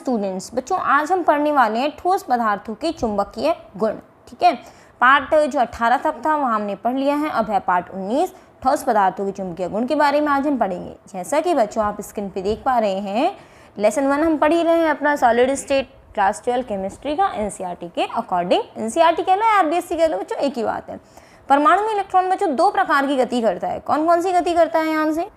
Students, बच्चों आज हम पढ़ने वाले हैं ठोस पदार्थों के चुंबकीय गुण। ठीक है, पार्ट जो 18 तक था वहाँ हमने पढ़ लिया है। अब है पार्ट 19 ठोस पदार्थों के चुंबकीय गुण के बारे में आज हम पढ़ेंगे। जैसा कि बच्चों आप स्क्रीन पे देख पा रहे हैं, लेसन 1 हम पढ़ ही रहे हैं अपना सॉलिड स्टेट क्लास 12 केमिस्ट्री का एनसीईआरटी के अकॉर्डिंग। एनसीईआरटी कह लो या आरबीएससी कह लो बच्चों, एक ही बात है। परमाणु में इलेक्ट्रॉन बच्चों 2 प्रकार की गति करता है। कौन कौन सी गति करता है यहाँ से?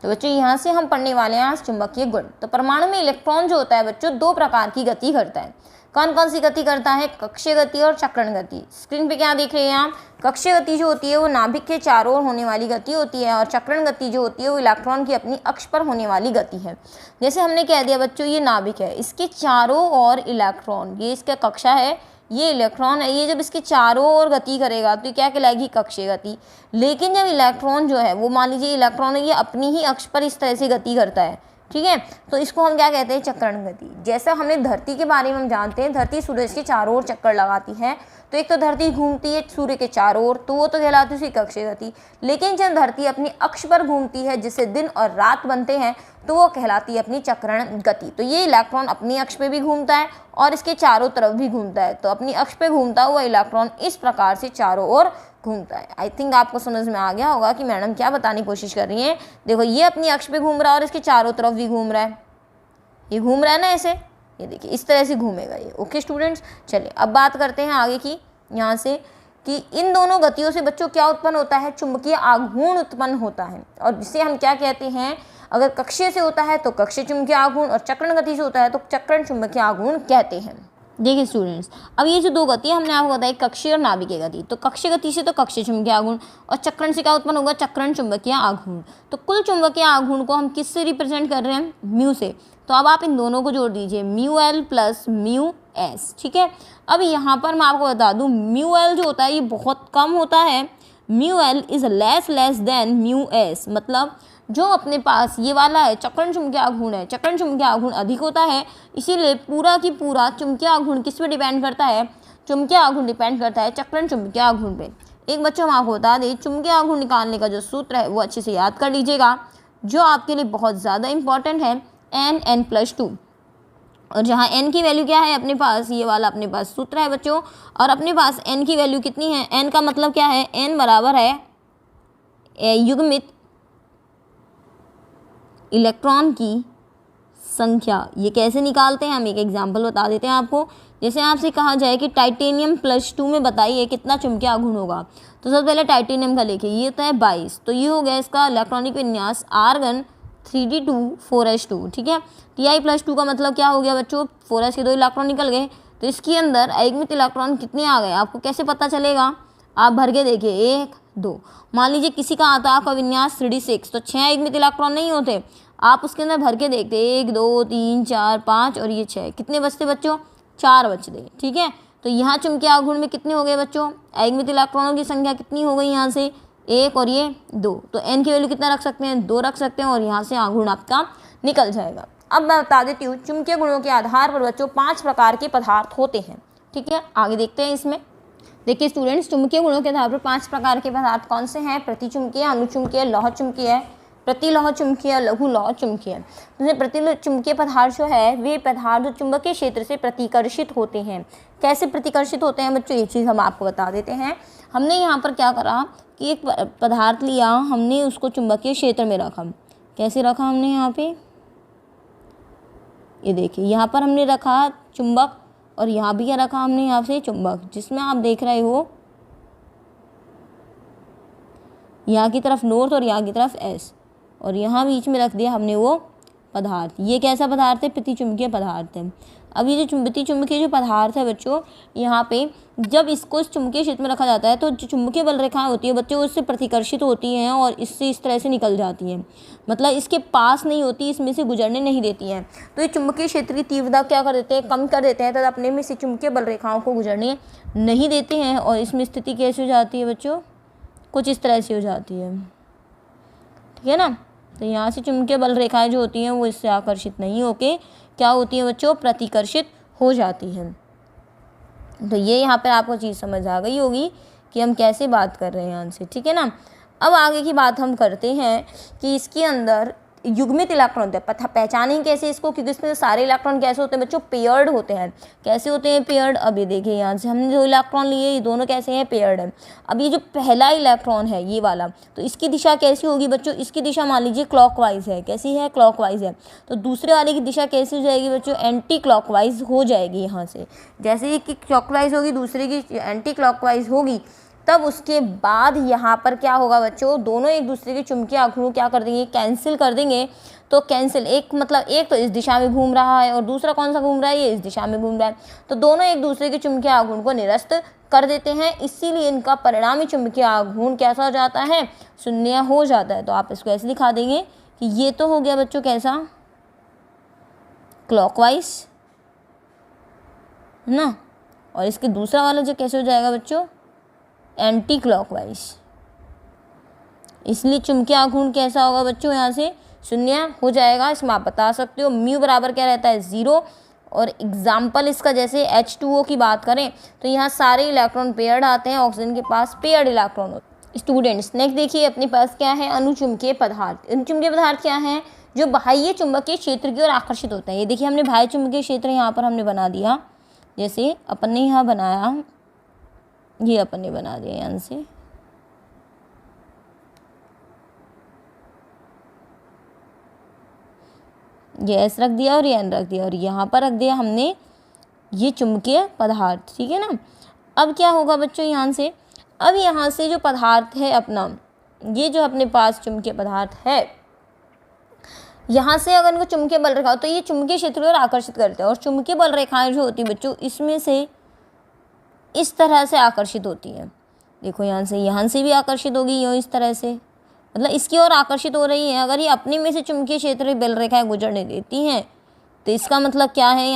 तो बच्चों यहाँ से हम पढ़ने वाले हैं आज चुंबकीय गुण। तो परमाणु में इलेक्ट्रॉन जो होता है बच्चों 2 प्रकार की गति करता है। कौन कौन सी गति करता है? कक्षीय गति और चक्रण गति। स्क्रीन पे क्या देख रहे हैं आप? कक्षीय गति जो होती है वो नाभिक के चारों ओर होने वाली गति होती है और चक्रण गति जो होती है वो इलेक्ट्रॉन की अपनी अक्ष पर होने वाली गति है। जैसे हमने कह दिया बच्चों ये नाभिक है, इसके चारों ओर इलेक्ट्रॉन, ये इसका कक्षा है, ये इलेक्ट्रॉन है, ये जब इसके चारों ओर गति करेगा तो क्या कहलाएगी? कक्षीय गति। लेकिन जब इलेक्ट्रॉन जो है वो मान लीजिए इलेक्ट्रॉन है, ये अपनी ही अक्ष पर इस तरह से गति करता है, ठीक है, तो इसको हम क्या कहते हैं? चक्रण गति। जैसा हमने धरती के बारे में हम जानते हैं, धरती सूरज के चारों ओर चक्कर लगाती है, तो एक तो धरती घूमती है सूर्य के चारों ओर, तो वो तो कहलाती है उसकी कक्षीय गति। लेकिन जब धरती अपनी अक्ष पर घूमती है जिससे दिन और रात बनते हैं, तो वो कहलाती है अपनी चक्रण गति। तो ये इलेक्ट्रॉन अपनी अक्ष पे भी घूमता है और इसके चारों तरफ भी घूमता है। तो अपनी अक्ष पे घूमता हुआ इलेक्ट्रॉन इस प्रकार से चारों ओर घूमता है। आई थिंक आपको समझ में आ गया होगा कि मैडम क्या बताने की कोशिश कर रही हैं। देखो ये अपनी अक्ष पे घूम रहा है और इसके चारों तरफ भी घूम रहा है, ये घूम रहा है ना ऐसे, ये देखिए इस तरह से घूमेगा ये। ओके स्टूडेंट्स, चलिए अब बात करते हैं आगे की यहाँ से कि इन दोनों गतियों से बच्चों क्या उत्पन्न होता है? चुंबकीय आघूर्ण उत्पन्न होता है। और जिसे हम क्या कहते हैं? अगर कक्षीय से होता है तो कक्षीय चुंबकीय आघूर्ण और चक्रण गति से होता है तो चक्रण चुंबकीय आघूर्ण कहते हैं। देखिए स्टूडेंट्स, अब ये जो 2 गति है हमने आपको बताई, कक्षीय और नाभिकीय गति। तो कक्षीय गति से तो कक्षीय चुंबकीय आघूर्ण और चक्रण से क्या उत्पन्न होगा? चक्रण चुंबकीय आघूर्ण। तो कुल चुंबकीय आघूर्ण को हम किससे रिप्रेजेंट कर रहे हैं? म्यू से। तो अब आप इन दोनों को जोड़ दीजिए, mu L plus mu S. ठीक है, अब यहाँ पर मैं आपको बता दूँ म्यू एल जो होता है ये बहुत कम होता है, mu L is less than mu S. मतलब जो अपने पास ये वाला है चक्रण चुंबकीय आघूर्ण है, चक्रण चुंबकीय आघूर्ण अधिक होता है, इसीलिए पूरा की पूरा चुंबकीय आघूर्ण किस पे डिपेंड करता है? चुंबकीय आघूर्ण डिपेंड करता है चक्रण चुंबकीय आघूर्ण पे। एक बच्चों हम आपको बता दें, चुंबकीय आघूर्ण निकालने का जो सूत्र है वो अच्छे से याद कर लीजिएगा, जो आपके लिए बहुत ज़्यादा इंपॉर्टेंट है, n+2। और जहाँ n की वैल्यू क्या है अपने पास? ये वाला अपने पास सूत्र है बच्चों। और अपने पास n की वैल्यू कितनी है? n का मतलब क्या है? n बराबर है युग्मित इलेक्ट्रॉन की संख्या। ये कैसे निकालते हैं? हम एक एग्जांपल बता देते हैं आपको। जैसे आपसे कहा जाए कि टाइटेनियम +2 में बताइए कितना चुंबकीय आघूर्ण होगा, तो सबसे पहले टाइटेनियम का लेके ये होता है 22, तो ये हो गया इसका इलेक्ट्रॉनिक विन्यास आर्गन 3d2 4s2। ठीक है, Ti+2 का मतलब क्या हो गया बच्चों? 4s के 2 इलेक्ट्रॉन निकल गए, तो इसके अंदर अयुग्मित इलेक्ट्रॉन कितने आ गए आपको कैसे पता चलेगा? आप भर के देखिए, 1 2। मान लीजिए किसी का आता है आपका विन्यास 3d6, तो 6 अयुग्मित इलेक्ट्रॉन नहीं होते, आप उसके अंदर भर के देखते 1 2 3 4 5 और ये 6, कितने बचते बच्चों? 4 बचते। ठीक है, तो यहाँ चुंबकीय आघूर्ण में कितने हो गए बच्चों? अयुग्मित इलेक्ट्रॉनों की संख्या कितनी हो गई? यहाँ से 1 और ये 2, तो n की वैल्यू कितना रख सकते हैं? 2 रख सकते हैं और यहाँ से आघूर्ण आपका निकल जाएगा। अब मैं बता देती हूँ चुंबकीय गुणों के आधार पर बच्चों 5 प्रकार के पदार्थ होते हैं। ठीक है, आगे देखते हैं इसमें। देखिए स्टूडेंट्स, चुंबकीय गुणों के आधार पर 5 प्रकार के पदार्थ कौन से हैं? प्रतिचुंबकीय, अनुचुंबकीय, लौह चुंबकीय, प्रतिलौह चुंबकीय, लघु लौह चुंबकीय। जैसे प्रतिचुंबकीय पदार्थ जो है वे पदार्थ जो चुंबकीय क्षेत्र से प्रतिकर्षित होते हैं। कैसे प्रतिकर्षित होते हैं बच्चों? ये चीज़ हम आपको बता देते हैं। हमने यहाँ पर क्या करा कि एक पदार्थ लिया, हमने उसको चुंबकीय क्षेत्र में रखा। कैसे रखा हमने? यहाँ पे ये देखिए, यहाँ पर हमने रखा चुंबक और यहाँ भी क्या रखा हमने? यहाँ से चुंबक, जिसमें आप देख रहे हो यहाँ की तरफ नॉर्थ और यहाँ की तरफ एस, और यहाँ बीच में रख दिया हमने वो पदार्थ। ये कैसा पदार्थ है? प्रतिचुंबकीय पदार्थ है। अब ये जो प्रतिचुंबकीय जो पदार्थ है बच्चों, यहाँ पे जब इसको इस चुंबकीय क्षेत्र में रखा जाता है तो जो चुंबकीय बल रेखाएं होती है बच्चों उससे प्रतिकर्षित होती हैं और इससे इस तरह से निकल जाती हैं, मतलब इसके पास नहीं होती, इसमें से गुजरने नहीं देती हैं। तो ये चुंबकीय क्षेत्र की तीव्रता क्या कर देते हैं? कम कर देते हैं, तथा अपने में से चुंबकीय बल रेखाओं को गुजरने नहीं देते हैं। और इसमें स्थिति कैसे हो जाती है बच्चों? कुछ इस तरह से हो जाती है। ठीक है ना, तो यहाँ से चुंबकीय बल रेखाएं जो होती हैं वो इससे आकर्षित नहीं होके क्या होती हैं बच्चों? प्रतिकर्षित हो जाती हैं। तो ये यहाँ पर आपको चीज़ समझ आ गई होगी कि हम कैसे बात कर रहे हैं यहाँ से। ठीक है ना, अब आगे की बात हम करते हैं कि इसके अंदर युग्मित इलेक्ट्रॉन होते हैं। पहचानें कैसे इसको, क्योंकि इसमें सारे इलेक्ट्रॉन कैसे होते हैं बच्चों, पेयर्ड होते हैं। कैसे होते हैं, पेयर्ड। अब ये देखिए यहाँ से हमने जो इलेक्ट्रॉन लिए ये दोनों कैसे हैं, पेयर्ड है। अब ये जो पहला इलेक्ट्रॉन है ये वाला, तो इसकी दिशा कैसी होगी बच्चों, इसकी दिशा मान लीजिए क्लॉकवाइज है। कैसी है, क्लॉकवाइज है। तो दूसरे वाले की दिशा कैसी हो जाएगी बच्चों, एंटी क्लॉकवाइज हो जाएगी। यहाँ से जैसे ही कि क्लॉकवाइज होगी, दूसरे की एंटी क्लॉकवाइज होगी, तब उसके बाद यहाँ पर क्या होगा बच्चों, दोनों एक दूसरे के चुंबकीय आघूर्ण क्या कर देंगे, कैंसिल कर देंगे। तो कैंसिल, एक मतलब एक तो इस दिशा में घूम रहा है और दूसरा कौन सा घूम रहा है, ये इस दिशा में घूम रहा है। तो दोनों एक दूसरे के चुंबकीय आघूर्ण को निरस्त कर देते हैं, इसीलिए इनका परिणामी चुंबकीय आघूर्ण कैसा हो जाता है, शून्य हो जाता है। तो आप इसको ऐसे दिखा देंगे कि ये तो हो गया बच्चों कैसा, क्लॉकवाइज, है ना। और इसके दूसरा वाला जो कैसे हो जाएगा बच्चों, एंटी क्लॉकवाइज। इसलिए चुंबकीय आघूर्ण कैसा होगा बच्चों, यहाँ से शून्य हो जाएगा। इसमें आप बता सकते हो म्यू बराबर क्या रहता है, 0। और एग्जाम्पल इसका जैसे H2O की बात करें तो यहाँ सारे इलेक्ट्रॉन पेयर्ड आते हैं, ऑक्सीजन के पास पेयर्ड इलेक्ट्रॉन होते हैं। स्टूडेंट्स नेक्स्ट देखिए अपने पास क्या है, अणुचुंबकीय पदार्थ। अणुचुंबकीय पदार्थ क्या है, जो बाह्य चुंबकीय क्षेत्र की ओर आकर्षित होता है। ये देखिए हमने बाह्य चुंबकीय क्षेत्र यहाँ पर हमने बना दिया, जैसे अपन ने यहाँ बनाया, ये अपन ने बना दिया यहाँ से। ये एस रख दिया और ये एन रख दिया और यहाँ पर रख दिया हमने ये चुंबकीय पदार्थ, ठीक है ना। अब क्या होगा बच्चों यहाँ से, अब यहाँ से जो पदार्थ है अपना, ये जो अपने पास चुंबकीय पदार्थ है, यहाँ से अगर इनको चुंबकीय बल रेखा तो ये चुंबकीय क्षेत्र को आकर्षित करते हैं। और चुंबकीय बल रेखाएं जो होती है बच्चों, इसमें से इस तरह से आकर्षित होती है। देखो यहाँ से भी आकर्षित होगी, यूँ इस तरह से, मतलब इसकी ओर आकर्षित हो रही है। अगर ये अपने में से चुंबकीय क्षेत्र बल रेखाएं गुजरने देती हैं तो इसका मतलब क्या है,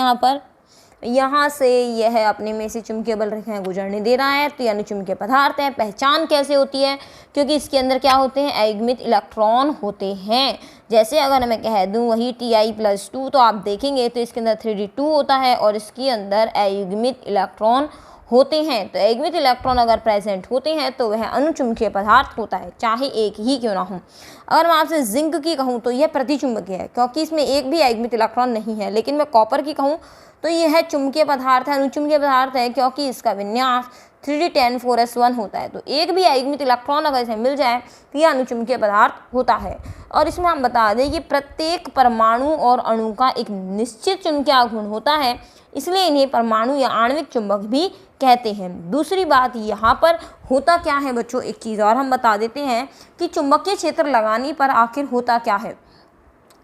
यहाँ से यह अपने में से चुंबकीय बल रेखाएं गुजरने दे रहा है, तो यानी चुंबकीय पदार्थ है। पहचान कैसे होती है, क्योंकि इसके अंदर क्या होते हैं, अयुग्मित इलेक्ट्रॉन होते हैं। जैसे अगर मैं कह दूं वही Ti+2, तो आप देखेंगे तो इसके अंदर 3D2 होता है और इसके अंदर अयुग्मित इलेक्ट्रॉन होते हैं। तो अयुग्मित इलेक्ट्रॉन अगर प्रेजेंट होते हैं तो वह अणुचुंबकीय पदार्थ होता है, चाहे एक ही क्यों ना हो। अगर मैं आपसे जिंक की कहूँ तो यह प्रतिचुंबकीय है, क्योंकि इसमें एक भी अयुग्मित इलेक्ट्रॉन नहीं है। लेकिन मैं कॉपर की कहूँ तो यह चुंबकीय पदार्थ है, अणुचुंबकीय पदार्थ है, क्योंकि इसका विन्यास 3D10 होता है। तो एक भी अयुग्मित इलेक्ट्रॉन अगर इसे मिल जाए तो यह अणुचुंबकीय पदार्थ होता है। और इसमें हम बता दें कि प्रत्येक परमाणु और अणु का एक निश्चित चुंबकीय आघूर्ण होता है, इसलिए इन्हें परमाणु या आणविक चुंबक भी कहते हैं। दूसरी बात यहाँ पर होता क्या है बच्चों, एक चीज़ और हम बता देते हैं कि चुंबकीय क्षेत्र लगाने पर आखिर होता क्या है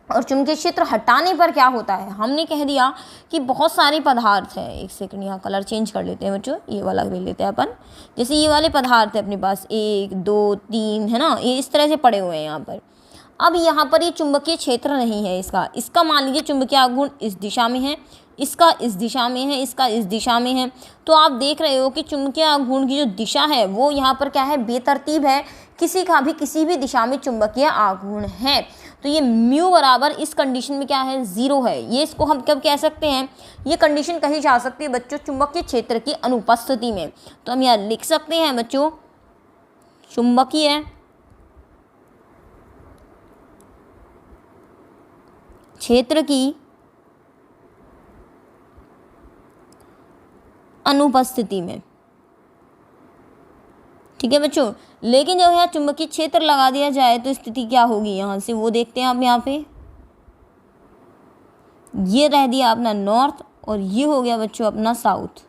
और चुंबकीय क्षेत्र हटाने पर क्या होता है। हमने कह दिया कि बहुत सारे पदार्थ हैं। एक सेकंड, यहाँ कलर चेंज कर लेते हैं बच्चों, ये वाला ले लेते हैं अपन। जैसे ये वाले पदार्थ है अपने पास 1 2 3, है ना, ये इस तरह से पड़े हुए हैं यहाँ पर। अब यहाँ पर ये चुंबकीय क्षेत्र नहीं है इसका मान लीजिए चुंबकीय आघूर्ण इस दिशा में है, इसका इस दिशा में है, इसका इस दिशा में है। तो आप देख रहे हो कि चुंबकीय आघूर्ण की जो दिशा है वो यहाँ पर क्या है, बेतरतीब है। किसी भी दिशा में चुंबकीय आघूर्ण है। तो ये म्यू बराबर इस कंडीशन में क्या है, 0 है। ये इसको हम कब कह सकते हैं, ये कंडीशन कही जा सकती है बच्चों चुंबकीय क्षेत्र की अनुपस्थिति में। तो हम यहाँ लिख सकते हैं बच्चों, चुंबकीय क्षेत्र की अनुपस्थिति में, ठीक है बच्चों। लेकिन जब यहाँ चुंबकीय क्षेत्र लगा दिया जाए तो स्थिति क्या होगी, यहाँ से वो देखते हैं आप। यहाँ पे ये रह दिया अपना नॉर्थ और ये हो गया बच्चों अपना साउथ,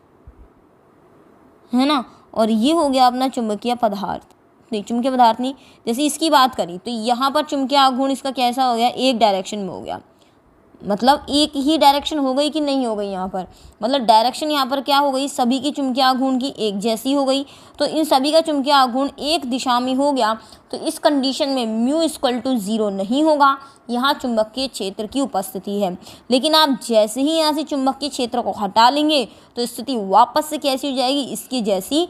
है ना। और ये हो गया अपना चुंबकीय पदार्थ, नहीं चुंबकीय पदार्थ नहीं, जैसे इसकी बात करी तो यहाँ पर चुंबकीय आघूर्ण इसका कैसा हो गया, एक डायरेक्शन में हो गया। मतलब एक ही डायरेक्शन हो गई कि नहीं हो गई, यहाँ पर मतलब डायरेक्शन यहाँ पर क्या हो गई, सभी की चुंबकीय आघूर्ण की एक जैसी हो गई। तो इन सभी का चुंबकीय आघूर्ण एक दिशा में हो गया। तो इस कंडीशन में μ=0 नहीं होगा, यहाँ चुंबकीय क्षेत्र की उपस्थिति है। लेकिन आप जैसे ही यहाँ से चुंबकीय क्षेत्र को हटा लेंगे तो स्थिति वापस से कैसी हो जाएगी, इसकी जैसी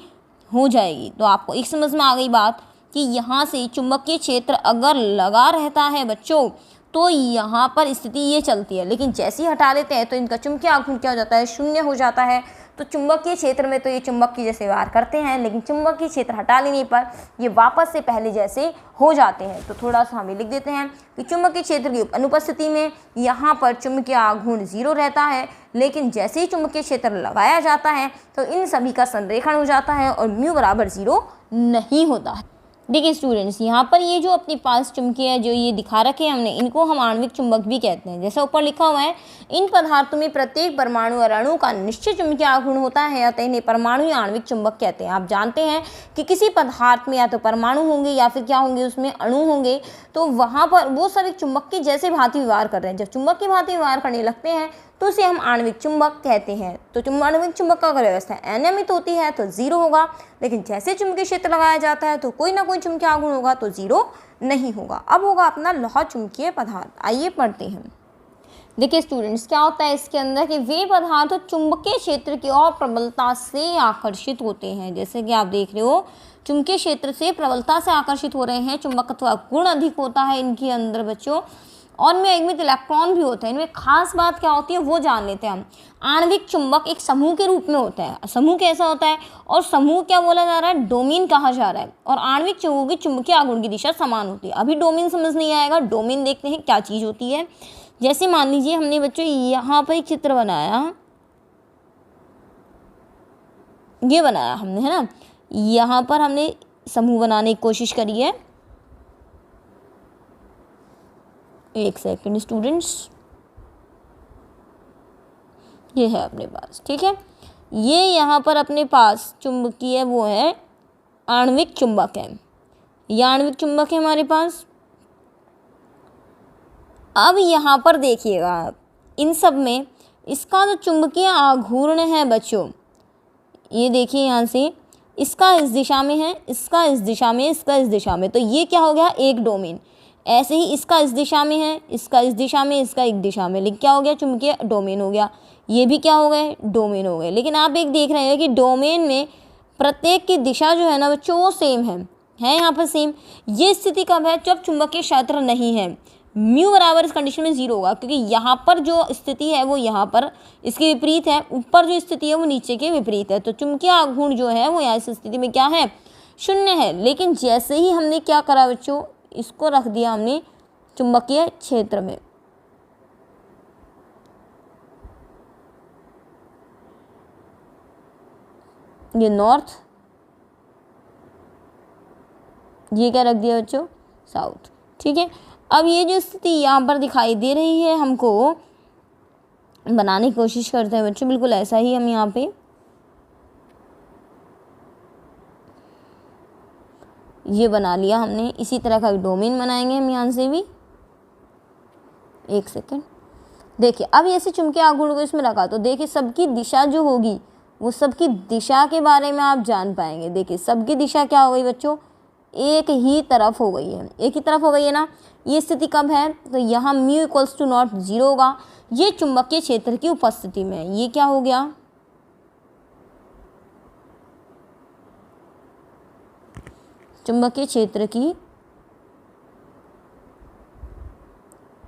हो जाएगी। तो आपको एक समझ में आ गई बात कि यहाँ से चुंबकीय क्षेत्र अगर लगा रहता है बच्चों तो यहाँ पर स्थिति ये चलती है, लेकिन जैसे ही हटा लेते हैं तो इनका चुंबकीय आघूर्ण क्या हो जाता है, 0 हो जाता है। तो चुंबकीय क्षेत्र में तो ये चुंबक की जैसे व्यवहार करते हैं, लेकिन चुंबकीय क्षेत्र हटा लेने पर ये वापस से पहले जैसे हो जाते हैं। तो थोड़ा सा हमें लिख देते हैं कि चुंबकीय क्षेत्र की अनुपस्थिति में यहाँ पर चुंबकीय आघूर्ण 0 रहता है, लेकिन जैसे ही चुंबकीय क्षेत्र लगाया जाता है तो इन सभी का संरेखण हो जाता है और म्यू बराबर 0 नहीं होता है। देखिए स्टूडेंट्स, यहाँ पर ये जो अपने पास चुंबकीय जो ये दिखा रखे हैं हमने, इनको हम आणविक चुंबक भी कहते हैं। जैसा ऊपर लिखा हुआ है, इन पदार्थों में प्रत्येक परमाणु और अणु का निश्चित चुंबकीय आघूर्ण होता है, अतः इन्हें परमाणु या आणविक चुंबक कहते हैं। आप जानते हैं कि किसी पदार्थ में या तो परमाणु होंगे या फिर क्या होंगे, उसमें अणु होंगे, तो वहाँ पर वो सब एक चुंबक की जैसे भांति व्यवहार कर रहे हैं। जब चुंबक की भांति व्यवहार करने लगते हैं तो उसे हम आणविक चुंबक कहते हैं। तो आणविक चुंबक का अगर व्यवस्था अनियमित होती है तो 0 होगा, लेकिन जैसे चुंबकीय क्षेत्र लगाया जाता है तो कोई ना कोई चुंबकीय आघूर्ण होगा, तो 0 नहीं होगा। अब होगा अपना लौह चुंबकीय पदार्थ। आइए पढ़ते हैं। देखिए स्टूडेंट्स, क्या होता है इसके अंदर कि वे पदार्थ चुंबकीय क्षेत्र की और प्रबलता से आकर्षित होते हैं। जैसे कि आप देख रहे हो, चुंबकीय क्षेत्र से प्रबलता से आकर्षित हो रहे हैं, चुंबकत्व गुण अधिक होता है इनके अंदर बच्चों, और में एक इलेक्ट्रॉन भी होते हैं। इनमें खास बात क्या होती है वो जान लेते हैं हम। आणविक चुंबक एक समूह के रूप में होता है। समूह कैसा होता है, और समूह क्या बोला जा रहा है, डोमेन कहा जा रहा है। और आणविक चुंबकों की चुंबकीय आघूर्ण की दिशा समान होती है। अभी डोमेन समझ नहीं आएगा, डोमेन देखते हैं क्या चीज़ होती है। जैसे मान लीजिए हमने बच्चों यहाँ पर एक चित्र बनाया, ये बनाया हमने, है ना, यहाँ पर हमने समूह बनाने की कोशिश करी है। एक सेकंड स्टूडेंट्स, ये है अपने पास, ठीक है। ये यहाँ पर अपने पास चुंबकीय वो है, आणविक चुंबक है। ये आणविक चुंबक है हमारे पास। अब यहाँ पर देखिएगा आप, इन सब में इसका जो चुंबकीय आघूर्ण है बच्चों, ये देखिए यहाँ से, इसका इस दिशा में है, इसका इस दिशा में, इसका इस दिशा में, तो ये क्या हो गया, एक डोमेन। ऐसे ही इसका इस दिशा में है, इसका इस दिशा में, इसका एक दिशा में, लेकिन क्या हो गया, चुंबकीय डोमेन हो गया। ये भी क्या हो गए, डोमेन हो गए। लेकिन आप एक देख रहे हैं कि डोमेन में प्रत्येक की दिशा जो है ना बच्चों वो सेम है यहाँ पर सेम। ये स्थिति कब है, जब चुंबकीय क्षेत्र नहीं है। म्यू बराबर इस कंडीशन में 0 होगा, क्योंकि यहाँ पर जो स्थिति है वो यहाँ पर इसके विपरीत है, ऊपर जो स्थिति है वो नीचे के विपरीत है। तो चुंबकीय आघूर्ण जो है वो यहाँ इस स्थिति में क्या है, 0 है। लेकिन जैसे ही हमने क्या करा बच्चों, इसको रख दिया हमने चुंबकीय क्षेत्र में, ये नॉर्थ, ये क्या रख दिया बच्चों, साउथ, ठीक है। अब ये जो स्थिति यहाँ पर दिखाई दे रही है हमको, बनाने की कोशिश करते हैं बच्चों, बिल्कुल ऐसा ही हम यहाँ पे ये बना लिया हमने। इसी तरह का डोमेन बनाएंगे हम यहाँ से भी। एक सेकेंड, देखिए अब ऐसे चुंबकीय आघूर्ण को इसमें रखा तो देखिए सबकी दिशा जो होगी वो सबकी दिशा के बारे में आप जान पाएंगे। देखिए सबकी दिशा क्या हो गई बच्चों, एक ही तरफ हो गई है, एक ही तरफ हो गई है ना। ये स्थिति कब है, तो यहाँ म्यू इक्वल्स टू नॉट 0 होगा। ये चुंबकीय क्षेत्र की उपस्थिति में है। ये क्या हो गया, चुंबकीय क्षेत्र की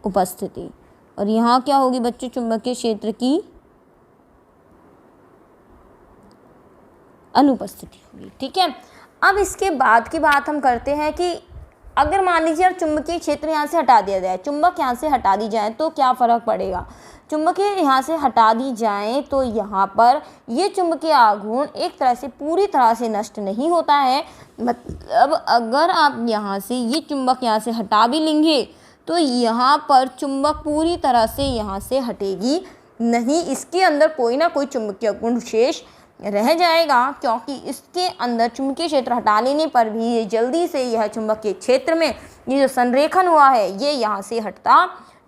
उपस्थिति, और यहाँ क्या होगी बच्चों, चुंबकीय क्षेत्र की अनुपस्थिति होगी, ठीक है। अब इसके बाद की बात हम करते हैं कि अगर मान लीजिए यार चुंबकीय क्षेत्र यहाँ से हटा दिया जाए, चुंबक यहाँ से हटा दी जाए तो क्या फ़र्क पड़ेगा। चुंबकीय यहाँ से हटा दी जाए तो यहाँ पर ये चुंबकीय आघूर्ण एक तरह से पूरी तरह से नष्ट नहीं होता है। मतलब अगर आप यहाँ से ये चुंबक यहाँ से हटा भी लेंगे तो यहाँ पर चुंबक पूरी तरह से यहाँ से हटेगी नहीं, इसके अंदर कोई ना कोई चुंबकीय गुण शेष रह जाएगा, क्योंकि इसके अंदर चुंबकीय क्षेत्र हटा लेने पर भी ये जल्दी से यह चुंबकीय क्षेत्र में ये जो संरेखन हुआ है ये यहाँ से हटता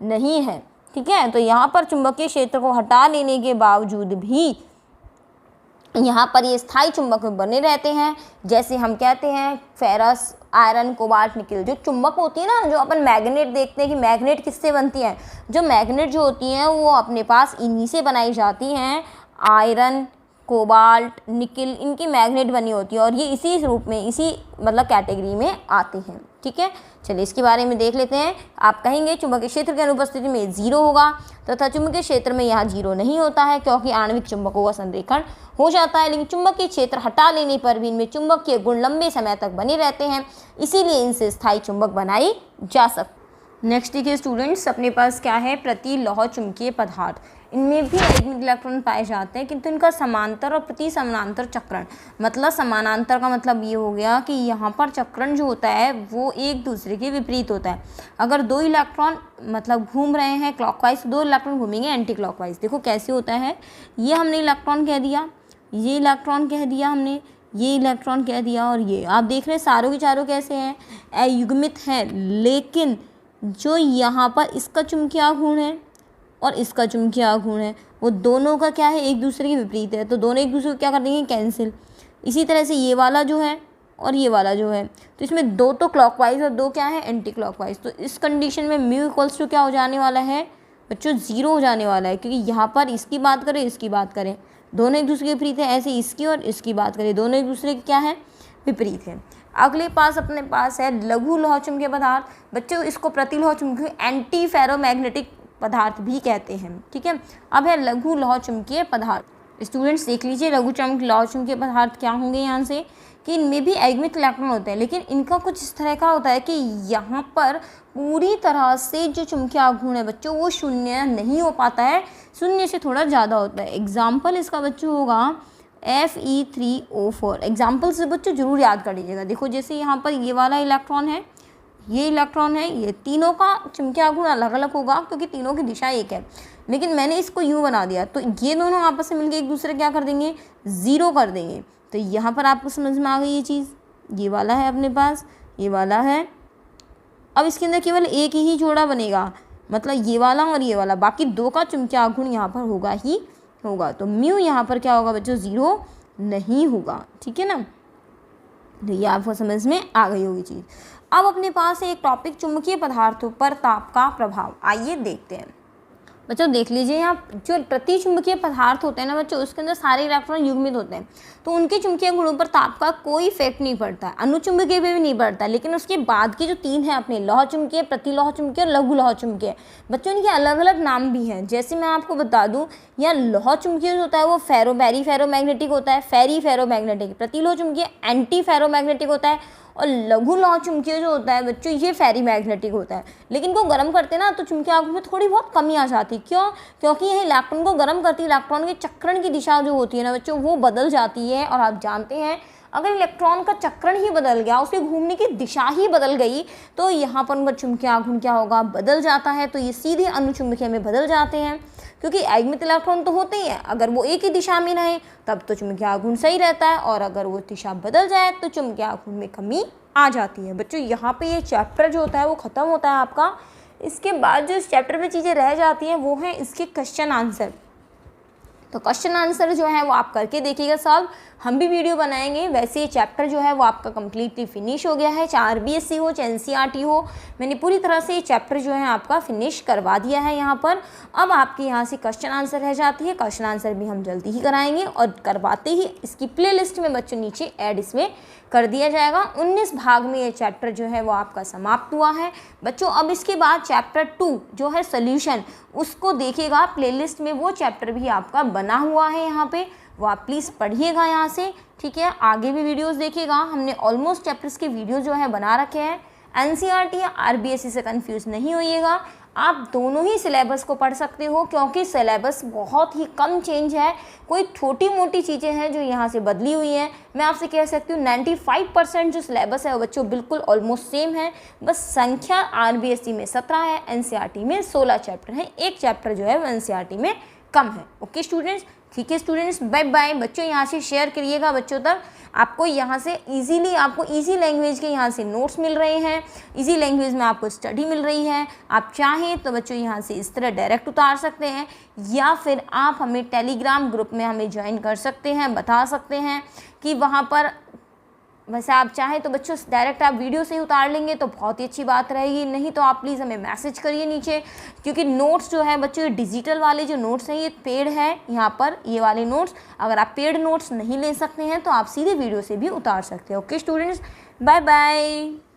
नहीं है, ठीक है। तो यहाँ पर चुंबकीय क्षेत्र को हटा लेने के बावजूद भी यहाँ पर ये स्थायी चुंबक बने रहते हैं। जैसे हम कहते हैं फेरस, आयरन, कोबाल्ट, निकल, जो चुंबक होती है ना, जो अपन मैग्नेट देखते हैं कि मैग्नेट किससे बनती है, जो मैग्नेट जो होती हैं वो अपने पास इन्हीं से बनाई जाती हैं, आयरन, कोबाल्ट, निकिल, इनकी मैग्नेट बनी होती है और ये इसी रूप में, इसी मतलब कैटेगरी में आते हैं। ठीक है, चलिए इसके बारे में देख लेते हैं। आप कहेंगे चुंबकीय क्षेत्र की अनुपस्थिति में 0 होगा तथा चुंबकीय क्षेत्र में यहाँ 0 नहीं होता है क्योंकि आणविक चुंबकों का संरेखण हो जाता है, लेकिन चुंबकीय क्षेत्र हटा लेने पर भी इनमें चुंबकीय गुण लंबे समय तक बने रहते हैं, इसीलिए इनसे स्थायी चुंबक बनाई जा सकती। नेक्स्ट देखिए स्टूडेंट्स, अपने पास क्या है, प्रतिलोह चुंबकीय पदार्थ। इनमें भी अयस्क इलेक्ट्रॉन पाए जाते हैं, किंतु इनका समांतर और प्रति समानांतर चक्रण, मतलब समानांतर का मतलब ये हो गया कि यहाँ पर चक्रण जो होता है वो एक दूसरे के विपरीत होता है। अगर 2 इलेक्ट्रॉन मतलब घूम रहे हैं क्लॉकवाइज, 2 इलेक्ट्रॉन घूमेंगे एंटी क्लॉकवाइज। देखो कैसे होता है, ये हमने इलेक्ट्रॉन कह दिया, ये इलेक्ट्रॉन कह दिया हमने, ये इलेक्ट्रॉन कह दिया, और ये आप देख रहे हैं सारों के चारों कैसे हैं, अयुग्मित हैं, लेकिन जो यहाँ पर इसका चुंबकीय आघूर्ण है और इसका चुंबकीय आघूर्ण है वो दोनों का क्या है, एक दूसरे के विपरीत है, तो दोनों एक दूसरे को क्या कर देंगे, कैंसिल। इसी तरह से ये वाला जो है और ये वाला जो है, तो इसमें 2 तो क्लॉकवाइज और 2 क्या है, एंटी क्लॉकवाइज। तो इस कंडीशन में म्यू इक्वल्स टू क्या हो जाने वाला है बच्चों, 0 हो जाने वाला है, क्योंकि यहाँ पर इसकी बात करें इसकी बात करें दोनों एक दूसरे के विपरीत है, ऐसे इसकी और इसकी बात करें दोनों एक दूसरे के क्या है, विपरीत है। अगले पास अपने पास है लघु लोह चुंबकीय पदार्थ। बच्चों इसको प्रतिलोह चुंबकीय एंटी फेरोमैग्नेटिक पदार्थ भी कहते हैं। ठीक है, अब है लघु लोह चुंबकीय पदार्थ। स्टूडेंट्स देख लीजिए लघु लोह चुंबकीय पदार्थ क्या होंगे यहाँ से, कि इनमें भी अयुग्मित इलेक्ट्रॉन होते हैं, लेकिन इनका कुछ इस तरह का होता है कि यहाँ पर पूरी तरह से जो चुंबकीय आघूर्ण है बच्चों वो 0 नहीं हो पाता है, 0 से थोड़ा ज़्यादा होता है। एग्जाम्पल इसका बच्चों होगा Fe3O4। एग्जाम्पल से बच्चों जरूर याद कर लीजिएगा। देखो जैसे यहाँ पर ये वाला इलेक्ट्रॉन है, ये इलेक्ट्रॉन है, ये तीनों का चुंबकीय आघूर्ण अलग अलग होगा क्योंकि तीनों की दिशा एक है, लेकिन मैंने इसको यूँ बना दिया तो ये दोनों आपस में मिलकर एक दूसरे क्या कर देंगे, 0 कर देंगे। तो यहाँ पर आपको समझ में आ गई ये चीज़, ये वाला है अपने पास, ये वाला है। अब इसके अंदर केवल एक ही जोड़ा बनेगा, मतलब ये वाला और ये वाला, बाकी 2 का चुंबकीय आघूर्ण यहाँ पर होगा ही होगा। तो म्यू यहाँ पर क्या होगा बच्चों, 0 नहीं होगा। ठीक है ना, तो ये आपको समझ में आ गई होगी चीज़। अब अपने पास एक टॉपिक चुंबकीय पदार्थों पर ताप का प्रभाव, आइए देखते हैं। बच्चों देख लीजिए यहाँ जो प्रति चुंबकीय पदार्थ होते हैं ना बच्चों, उसके अंदर सारे इलेक्ट्रॉन युग्मित होते हैं, तो उनके चुंबकीय गुणों पर ताप का कोई इफेक्ट नहीं पड़ता है, अनुचुंबकीय पे भी नहीं पड़ता। लेकिन उसके बाद की जो 3 है अपने लौह चुंबकीय, प्रतिलोह चुंबकीय और लघु लोह चुंबकीय, बच्चों इनके अलग अलग नाम भी हैं। जैसे मैं आपको बता दूं, यहाँ लौह चुंबकीय जो होता है वो फेरोमैग्नेटिक होता है, फेरोमैग्नेटिक। प्रतिलोह चुंबकीय एंटी फेरोमैग्नेटिक होता है, और लघु लोह चुंबकीय जो होता है बच्चों ये फेरीमैग्नेटिक होता है। लेकिन को गर्म करते ना तो चुंबकीय आघूर्ण में थोड़ी बहुत कमी आ जाती। क्यों? क्योंकि यह इलेक्ट्रॉन को गर्म करती है, इलेक्ट्रॉन के चक्रण की दिशा जो होती है ना बच्चों वो बदल जाती है। और आप जानते हैं अगर इलेक्ट्रॉन का चक्रण ही बदल गया, उसके घूमने की दिशा ही बदल गई, तो यहाँ पर उनका चुंबकीय आघूर्ण क्या होगा, बदल जाता है। तो ये सीधे अनुचुंबकीय में बदल जाते हैं, क्योंकि अयुग्मित इलेक्ट्रॉन तो होते ही हैं। अगर वो एक ही दिशा में रहे तब तो चुंबकीय आघूर्ण सही रहता है, और अगर वो दिशा बदल जाए तो चुंबकीय आघूर्ण में कमी आ जाती है। बच्चों यहाँ पे ये चैप्टर जो होता है वो ख़त्म होता है आपका। इसके बाद जो इस चैप्टर में चीज़ें रह जाती हैं वो है इसके क्वेश्चन आंसर। तो क्वेश्चन आंसर जो है वो आप करके देखिएगा सॉल्व, हम भी वीडियो बनाएंगे। वैसे ये चैप्टर जो है वो आपका कम्प्लीटली फिनिश हो गया है, चाहे RBSC हो चाहे NCERT हो, मैंने पूरी तरह से ये चैप्टर जो है आपका फिनिश करवा दिया है यहाँ पर। अब आपके यहाँ से क्वेश्चन आंसर रह जाती है, क्वेश्चन आंसर भी हम जल्दी ही कराएंगे, और करवाते ही इसकी प्लेलिस्ट में बच्चों नीचे ऐड इसमें कर दिया जाएगा। 19 भाग में ये चैप्टर जो है वो आपका समाप्त हुआ है बच्चों। अब इसके बाद चैप्टर 2 जो है सोल्यूशन, उसको देखिएगा प्लेलिस्ट में, वो चैप्टर भी आपका बना हुआ है यहाँ पे, वो आप प्लीज़ पढ़िएगा यहाँ से। ठीक है, आगे भी वीडियोस देखिएगा, हमने ऑलमोस्ट चैप्टर्स के वीडियो जो है बना रखे हैं। NCERT या RBSC से कंफ्यूज नहीं होइएगा, आप दोनों ही सिलेबस को पढ़ सकते हो, क्योंकि सिलेबस बहुत ही कम चेंज है। कोई छोटी मोटी चीज़ें हैं जो यहाँ से बदली हुई हैं। मैं आपसे कह सकती हूँ 95% जो सिलेबस है वो बच्चों बिल्कुल ऑलमोस्ट सेम है। बस संख्या RBSC में 17 है, NCERT में 16 चैप्टर हैं, एक चैप्टर जो है वो NCERT में कम है। ओके स्टूडेंट्स, ठीक है स्टूडेंट्स, बाय बाय। बच्चों यहाँ से शेयर करिएगा बच्चों तक, आपको यहाँ से इजीली, आपको इजी लैंग्वेज के यहाँ से नोट्स मिल रहे हैं, इजी लैंग्वेज में आपको स्टडी मिल रही है। आप चाहें तो बच्चों यहाँ से इस तरह डायरेक्ट उतार सकते हैं, या फिर आप हमें टेलीग्राम ग्रुप में हमें ज्वाइन कर सकते हैं, बता सकते हैं कि वहाँ पर वैसे आप चाहें तो बच्चों डायरेक्ट आप वीडियो से ही उतार लेंगे तो बहुत ही अच्छी बात रहेगी, नहीं तो आप प्लीज़ हमें मैसेज करिए नीचे, क्योंकि नोट्स जो है बच्चों ये डिजिटल वाले जो नोट्स हैं ये पेड है यहाँ पर, ये वाले नोट्स अगर आप पेड नोट्स नहीं ले सकते हैं तो आप सीधे वीडियो से भी उतार सकते हैं। Okay students, bye bye.